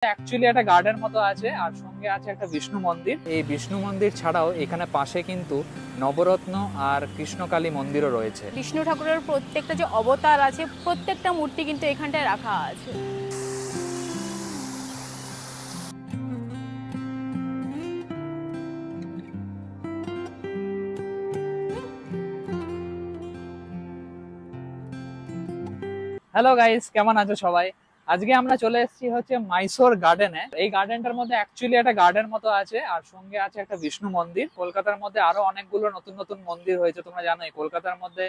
Actually একটা garden মতো আছে আর সঙ্গে আছে একটা বিষ্ণু মন্দির। এই বিষ্ণু মন্দির ছাড়াও এখানে পাশে কিন্তু নবরত্ন আর কৃষ্ণকালী মন্দিরও রয়েছে। বিষ্ণু ঠাকুরের প্রত্যেকটা যে অবতার আছে প্রত্যেকটা মূর্তি কিন্তু এখানটায় রাখা আছে। হ্যালো গাইস, কেমন আছো সবাই? আজকে আমরা চলে এসেছি হচ্ছে মাইসোর গার্ডেনে। এই গার্ডেনটার মধ্যে অ্যাকচুয়ালি একটা গার্ডেন মতো আছে আর সঙ্গে আছে একটা বিষ্ণু মন্দির। কলকাতার মধ্যে আরো অনেকগুলো নতুন নতুন মন্দির হয়েছে, তোমরা জানোই। কলকাতার মধ্যে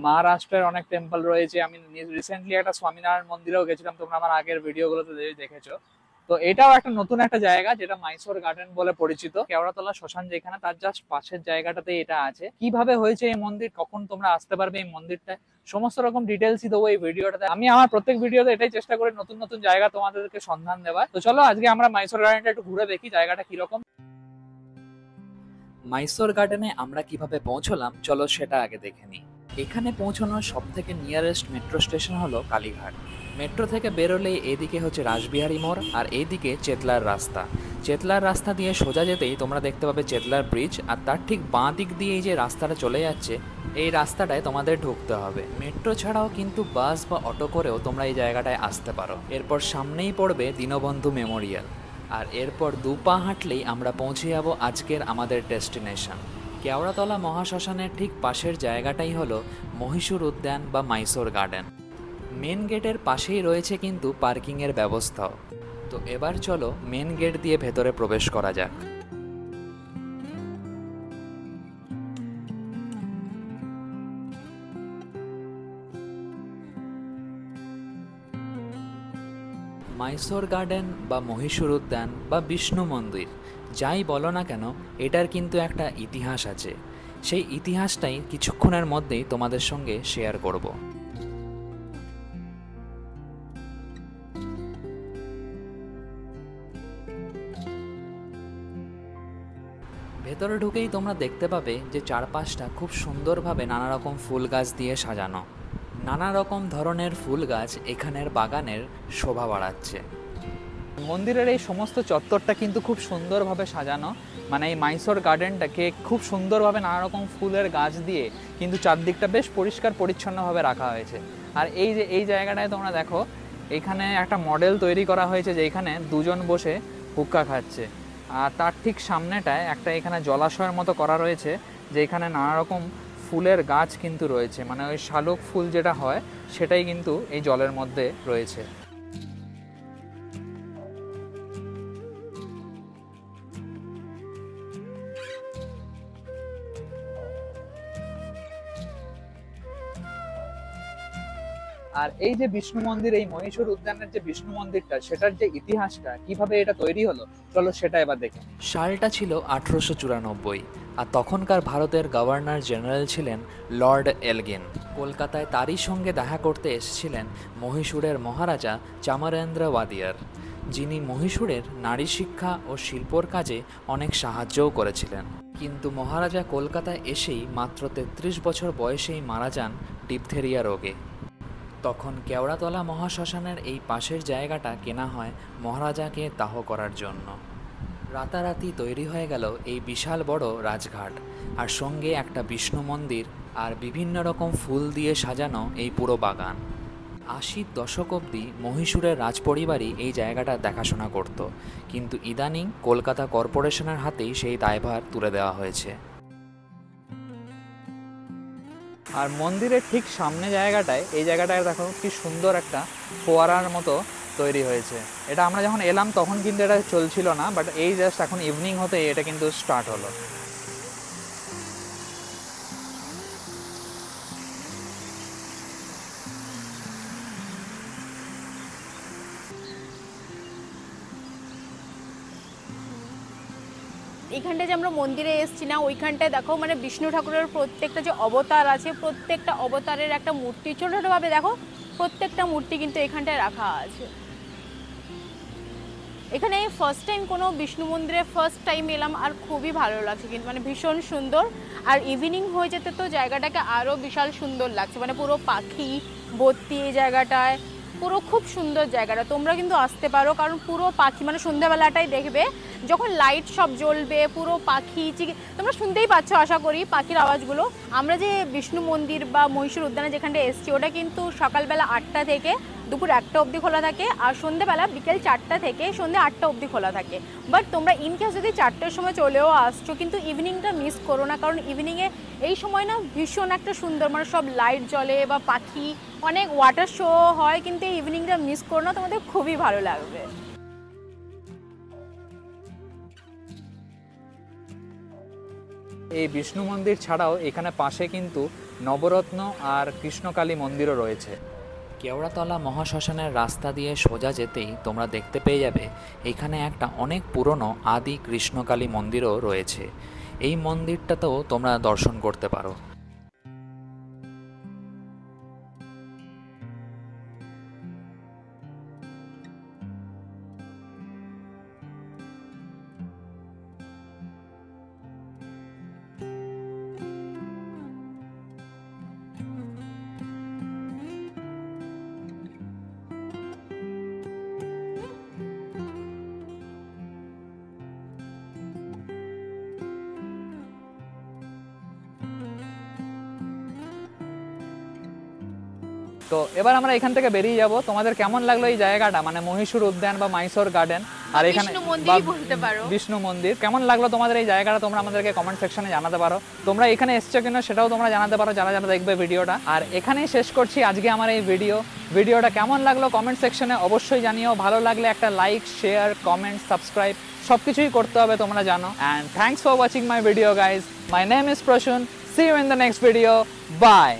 মহারাষ্ট্রের অনেক টেম্পল রয়েছে। আমি রিসেন্টলি একটা স্বামীনারায়ণ মন্দিরেও গেছিলাম, তোমরা আমার আগের ভিডিওগুলোতে দেখেছো। তো এটাও একটা নতুন একটা জায়গা যেটা মাইসোর গার্ডেন বলে পরিচিত। কেওড়াতলা শ্মশান যেখানে, তার জাস্ট পাশের জায়গাটাতে এটা আছে। কিভাবে হয়েছে এই মন্দির, কখন তোমরা আসতে পারবে এই মন্দিরটা, সমস্ত রকম ডিটেলসই দেবো এই ভিডিওটাতে। আমি আমার প্রত্যেক ভিডিওতে এটাই চেষ্টা করি নতুন নতুন জায়গা তোমাদেরকে সন্ধান দেওয়ার। তো চলো আজকে আমরা মাইসোর গার্ডেনটা একটু ঘুরে দেখি জায়গাটা কিরকম। মাইসোর গার্ডেনে আমরা কিভাবে পৌঁছলাম চলো সেটা আগে দেখে নিই। এখানে পৌঁছানোর সব থেকে নিয়ারেস্ট মেট্রো স্টেশন হলো কালীঘাট। মেট্রো থেকে বেরোলেই এদিকে হচ্ছে রাসবিহারী মোড় আর এইদিকে চেতলার রাস্তা। চেতলার রাস্তা দিয়ে সোজা যেতেই তোমরা দেখতে পাবে চেতলার ব্রিজ, আর তার ঠিক বাঁ দিক দিয়ে এই যে রাস্তাটা চলে যাচ্ছে, এই রাস্তাটায় তোমাদের ঢুকতে হবে। মেট্রো ছাড়াও কিন্তু বাস বা অটো করেও তোমরা এই জায়গাটায় আসতে পারো। এরপর সামনেই পড়বে দীনবন্ধু মেমোরিয়াল, আর এরপর দু পা হাঁটলেই আমরা পৌঁছে যাব আজকের আমাদের ডেস্টিনেশন। কেওড়াতলা মহাশ্মশানের ঠিক পাশের জায়গাটাই হলো মহীশূর উদ্যান বা মাইসোর গার্ডেন। মেন গেটের পাশেই রয়েছে কিন্তু পার্কিংয়ের ব্যবস্থাও। তো এবার চলো মেন গেট দিয়ে ভেতরে প্রবেশ করা যাক। মাইসোর গার্ডেন বা মহীশূর উদ্যান বা বিষ্ণু মন্দির যাই বলো না কেন, এটার কিন্তু একটা ইতিহাস আছে। সেই ইতিহাসটাই কিছুক্ষণের মধ্যেই তোমাদের সঙ্গে শেয়ার করব। ভেতরে ঢুকেই তোমরা দেখতে পাবে যে চারপাশটা খুব সুন্দরভাবে নানা রকম ফুল গাছ দিয়ে সাজানো। নানা রকম ধরনের ফুল গাছ এখানের বাগানের শোভা বাড়াচ্ছে। মন্দিরের এই সমস্ত চত্বরটা কিন্তু খুব সুন্দরভাবে সাজানো। মানে এই মাইসোর গার্ডেনটাকে খুব সুন্দরভাবে নানা রকম ফুলের গাছ দিয়ে কিন্তু চারদিকটা বেশ পরিষ্কার পরিচ্ছন্নভাবে রাখা হয়েছে। আর এই যে এই জায়গাটায় তোমরা দেখো, এখানে একটা মডেল তৈরি করা হয়েছে যে এখানে দুজন বসে হুক্কা খাচ্ছে। আর তার ঠিক সামনেটায় একটা এখানে জলাশয়ের মতো করা রয়েছে, যে এখানে নানা রকম ফুলের গাছ কিন্তু রয়েছে। মানে ওই শালুক ফুল যেটা হয় সেটাই কিন্তু এই জলের মধ্যে রয়েছে। আর এই যে বিষ্ণু মন্দির, এই মহীশূর উদ্যানের যে বিষ্ণু মন্দিরটা, সেটার যে ইতিহাসটা, কিভাবে এটা তৈরি হলো চলো সেটা এবার দেখে। সালটা ছিল 1894, আর তখনকার ভারতের গভর্নর জেনারেল ছিলেন লর্ড এলগিন। কলকাতায় তারই সঙ্গে দেখা করতে এসেছিলেন মহীশূরের মহারাজা চামারেন্দ্র ওয়াদিয়ার, যিনি মহীশূরের নারী শিক্ষা ও শিল্পর কাজে অনেক সাহায্যও করেছিলেন। কিন্তু মহারাজা কলকাতায় এসেই মাত্র 33 বছর বয়সেই মারা যান ডিপথেরিয়া রোগে। তখন কেওড়াতলা মহাশ্মশানের এই পাশের জায়গাটা কেনা হয় মহারাজাকে দাহ করার জন্য। রাতারাতি তৈরি হয়ে গেল এই বিশাল বড় রাজঘাট, আর সঙ্গে একটা বিষ্ণু মন্দির আর বিভিন্ন রকম ফুল দিয়ে সাজানো এই পুরো বাগান। 80 দশক অবধি মহীশূরের রাজপরিবারই এই জায়গাটা দেখাশোনা করত, কিন্তু ইদানিং কলকাতা কর্পোরেশনের হাতেই সেই দায়ভার তুলে দেওয়া হয়েছে। আর মন্দিরের ঠিক সামনে জায়গাটায়, এই জায়গাটায় দেখো কি সুন্দর একটা ফোয়ারার মতো তৈরি হয়েছে। এটা আমরা যখন এলাম তখন কিন্তু এটা চলছিল না, বাট এই জাস্ট এখন ইভিনিং হতে এটা কিন্তু স্টার্ট হলো। এইখানটায় যে আমরা মন্দিরে এসেছি না, ওইখানটায় দেখো মানে বিষ্ণু ঠাকুরের প্রত্যেকটা যে অবতার আছে প্রত্যেকটা অবতারের একটা মূর্তি ছোট ছোটভাবে দেখো, প্রত্যেকটা মূর্তি কিন্তু এখানটায় রাখা আছে। এখানে ফার্স্ট টাইম কোনো বিষ্ণু মন্দিরে ফার্স্ট টাইম এলাম, আর খুবই ভালো লাগছে কিন্তু, মানে ভীষণ সুন্দর। আর ইভিনিং হয়ে যেতে তো জায়গাটাকে আরও বিশাল সুন্দর লাগছে, মানে পুরো পাখি ভর্তি এই জায়গাটায়। পুরো খুব সুন্দর জায়গাটা, তোমরা কিন্তু আসতে পারো, কারণ পুরো পাখি মানে সন্ধ্যাবেলাটাই দেখবে যখন লাইট সব জ্বলবে, পুরো পাখি তোমরা শুনতেই পাচ্ছ আশা করি পাখির আওয়াজগুলো। আমরা যে বিষ্ণু মন্দির বা মহীশূর উদ্যানে যেখানটা এসছি ওটা কিন্তু সকালবেলা 8টা থেকে দুপুর 1টা অবধি খোলা থাকে, আর সন্ধ্যেবেলা বিকেল 4টা থেকে সন্ধ্যে 8টা অবধি খোলা থাকে। বাট তোমরা ইনকেস যদি 4টার সময় চলেও আসছো কিন্তু ইভিনিংটা মিস করো না, কারণ ইভিনিংয়ে এই সময় না ভীষণ একটা সুন্দর, মানে সব লাইট জ্বলে বা পাখি অনেক ওয়াটার শো হয়, কিন্তু এই ইভিনিংটা মিস করো না, তোমাদের খুবই ভালো লাগবে। এই বিষ্ণু মন্দির ছাড়াও এখানে পাশে কিন্তু নবরত্ন আর কৃষ্ণকালী মন্দিরও রয়েছে। কেওড়াতলা মহাশ্মশানের রাস্তা দিয়ে সোজা যেতেই তোমরা দেখতে পেয়ে যাবে এখানে একটা অনেক পুরনো আদি কৃষ্ণকালী মন্দিরও রয়েছে। এই মন্দিরটাতেও তোমরা দর্শন করতে পারো। তো এবার আমরা এখান থেকে বেরিয়ে যাব। তোমাদের কেমন লাগলো এই জায়গাটা, মানে মহীশূর উদ্যান বা মাইসোর গার্ডেন আর এখানে বিষ্ণু মন্দির, কেমন লাগলো তোমাদের এই জায়গাটা তোমরা আমাদেরকে কমেন্ট সেকশনে জানাতে পারো। তোমরা এখানে এসছো কিনা সেটাও তোমরা জানাতে পারো যারা যারা দেখবে ভিডিওটা। আর এখানেই শেষ করছি আজকে আমার এই ভিডিওটা কেমন লাগলো কমেন্ট সেকশনে অবশ্যই জানিও। ভালো লাগলে একটা লাইক, শেয়ার, কমেন্ট, সাবস্ক্রাইব সবকিছুই করতে হবে তোমরা জানো। And thanks for watching my video guys. My name is Prasun. See you in the next video. By.